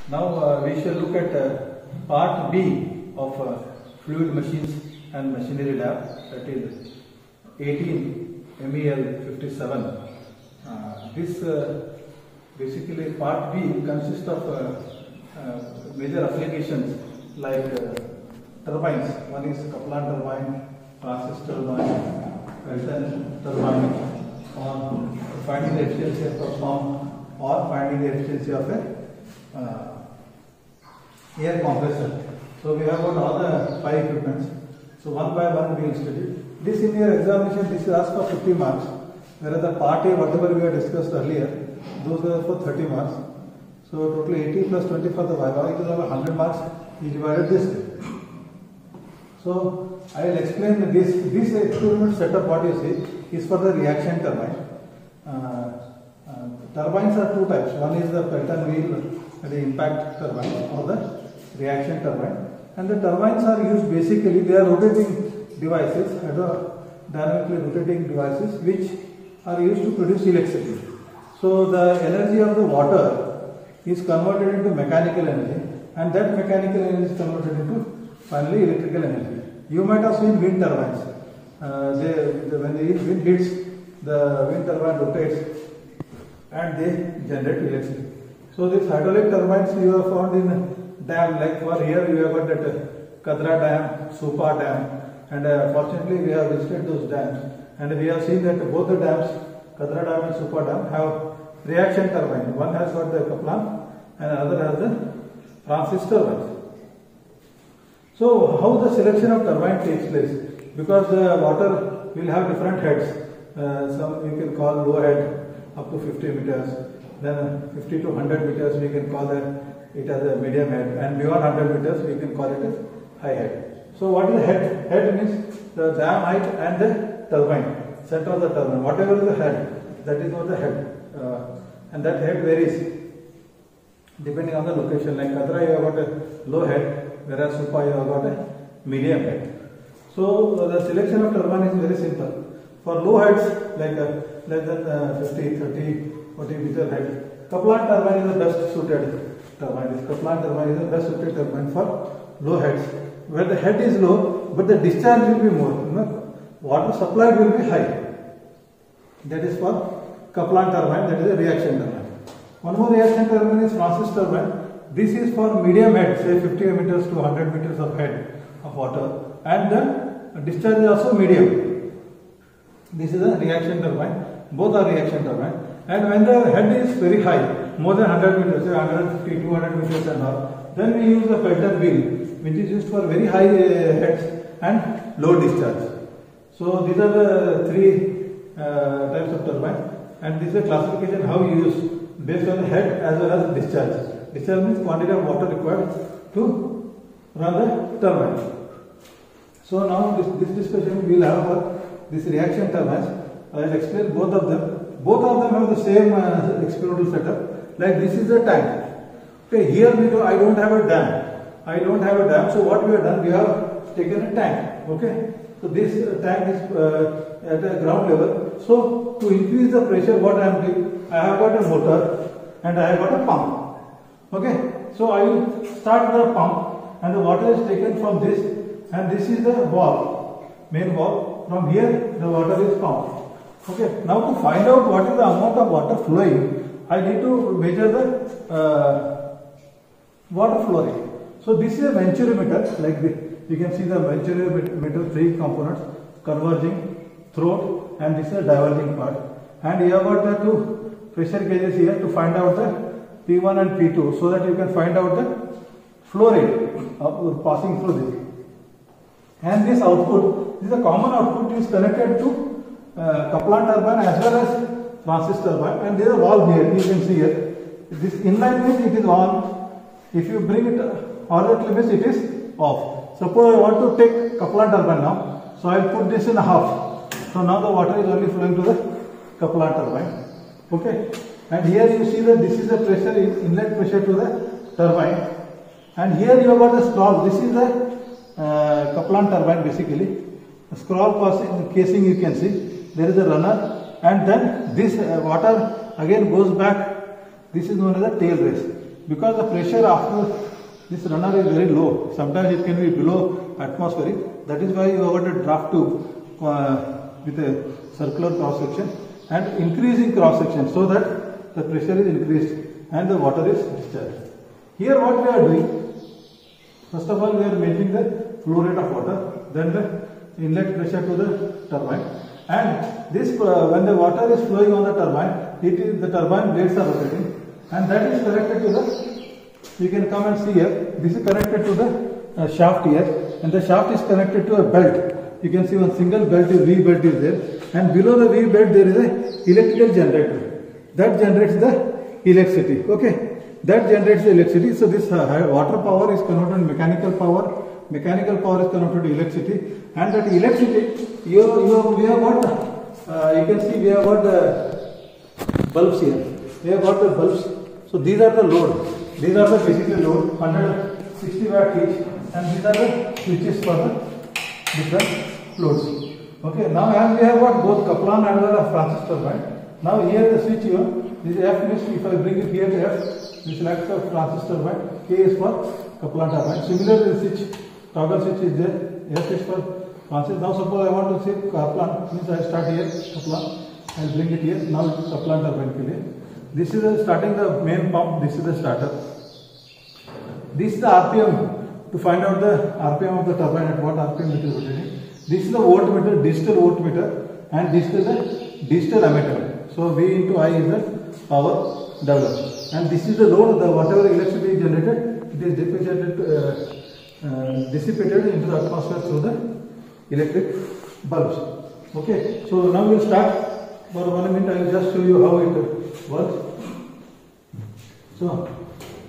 Now we shall look at part B of fluid machines and machinery lab, that is 18MEL57. This basically part B consists of major applications like turbines. One is Kaplan turbine, transistor turbine, Kaplan turbine, on finding the efficiency of a pump or finding the efficiency of a air compressor. So we have got all the 5 equipments. So one by one we will study. This in your examination, this is asked for 50 marks. Whereas the part A, whatever we have discussed earlier, those are for 30 marks. So totally 80 plus 20 for the Viva, it is over 100 marks. We divided this way. So I will explain this. This experiment setup, what you see, is for the reaction turbine. Turbines are two types. One is the Kaplan wheel, the impact turbine, or the reaction turbine. And the turbines are used basically, they are rotating devices, dynamically rotating devices, which are used to produce electricity. So the energy of the water is converted into mechanical energy, and that mechanical energy is converted into finally electrical energy. You might have seen wind turbines. When the wind hits, the wind turbine rotates and they generate electricity. So these hydraulic turbines you have found in dam, like for here we have got that Kadra dam, Supa dam, and fortunately we have visited those dams, and we have seen that both the dams, Kadra dam and Supa dam, have reaction turbine. One has got the Kaplan and another has the transistor turbine. So how the selection of turbine takes place? Because the water will have different heads. Some you can call low head up to 50 meters, then 50 to 100 meters we can call it as a medium head, and beyond 100 meters we can call it as high head. So what is the head? Head means the dam height and the turbine, center of the turbine. Whatever is the head, that is what the head. And that head varies depending on the location. Like Kadra you have got a low head, whereas Supa you have got a medium head. So the selection of turbine is very simple. For low heads like less than 50, 30, 40 meter head, Kaplan turbine is the best suited turbine. This Kaplan turbine is the best suited turbine for low heads, where the head is low but the discharge will be more. Water supply will be high. That is for Kaplan turbine, that is a reaction turbine. One more reaction turbine is transistor turbine. This is for medium head, say 50 meters to 100 meters of head of water, and the discharge is also medium. This is a reaction turbine. Both are reaction turbine. And when the head is very high, more than 100 meters, say 150, 200 meters and all, then we use the Kaplan wheel, which is used for very high heads and low discharge. So these are the 3 types of turbine, and this is a classification how you use based on the head as well as discharge. Discharge means quantity of water required to run the turbine. So now this discussion we will have for this reaction turbines. I will explain both of them. Both of them have the same experimental setup. Like this is a tank. Okay, here I don't have a dam. I don't have a dam. So what we have done, we have taken a tank. Okay. So this tank is at a ground level. So to increase the pressure, what I am doing, I have got a motor and I have got a pump. Okay. So I will start the pump, and the water is taken from this, and this is the valve, main valve. From here the water is pumped. Okay. Now to find out what is the amount of water flowing, I need to measure the water flow rate. So this is a venturimeter, like this. You can see the venturimeter 3 components, converging, throat, and this is a diverging part. And you have got the 2 pressure gauges here to find out the P1 and P2, so that you can find out the flow rate of passing through this. And this output, this is a common output, is connected to Kaplan turbine as well as transistor turbine, and there is a valve here, you can see here. This inline means it is on. If you bring it horizontally means it is off. Suppose I want to take Kaplan turbine now, so I will put this in half. So now the water is only flowing to the Kaplan turbine. Okay, and here you see that this is the pressure, inlet pressure to the turbine, and here you have got the scroll. This is the Kaplan turbine basically. The scroll passing casing you can see. There is a runner, and then this water again goes back. This is known as the tail race. because the pressure after this runner is very low. Sometimes it can be below atmospheric. That is why you have got a draft tube with a circular cross section and increasing cross section, so that the pressure is increased and the water is discharged. Here what we are doing, first of all we are measuring the flow rate of water, then the inlet pressure to the turbine, and this when the water is flowing on the turbine, the turbine blades are rotating, and that is connected to the, you can come and see here, this is connected to the shaft here, and the shaft is connected to a belt. You can see one single belt is V belt is there, and below the V belt there is a electrical generator that generates the electricity. Okay, that generates the electricity. So this water power is converted to mechanical power. Mechanical power is converted to electricity, and that electricity we have got. You can see we have got the bulbs here. We have got the bulbs. So these are the load. These are the basically load 160 watt each, and these are the switches for the different loads. Okay, now as we have got both Kaplan as well as Francis turbine, now here the switch this F means if I bring it here to F, this selects the Francis turbine, K is for Kaplan turbine. Similarly the switch, toggle switch is there, F is for Francis. Now suppose I want to say Kaplan, means I start here, Kaplan, I will bring it here, now it is Kaplan turbine ke liye. This is starting the main pump, this is the starter. This is the RPM, to find out the RPM of the turbine, at what RPM it is rotating. This is the voltmeter, digital voltmeter, and this is the digital ammeter. So V into I is the power developed, and this is the load. The whatever electricity is generated, it is dissipated into the atmosphere through the electric bulbs. Okay, so now we will start. For 1 minute, I will just show you how it works. So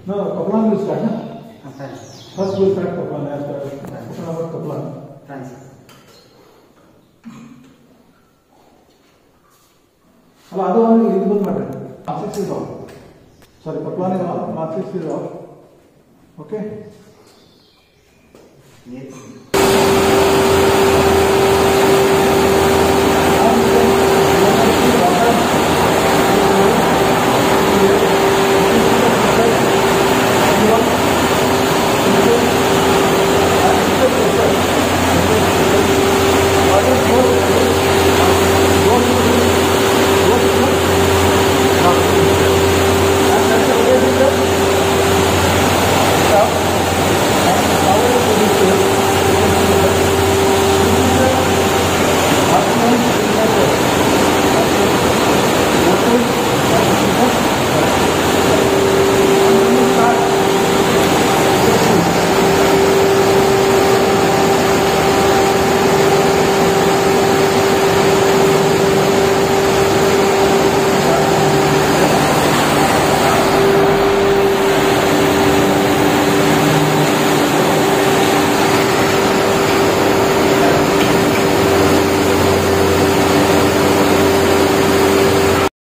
now Kaplan will start. First we will start Kaplan. I start Kaplan. The other one is visible matter. Francis is off. Sorry, Kaplan is off. Francis is off. Okay. Yes.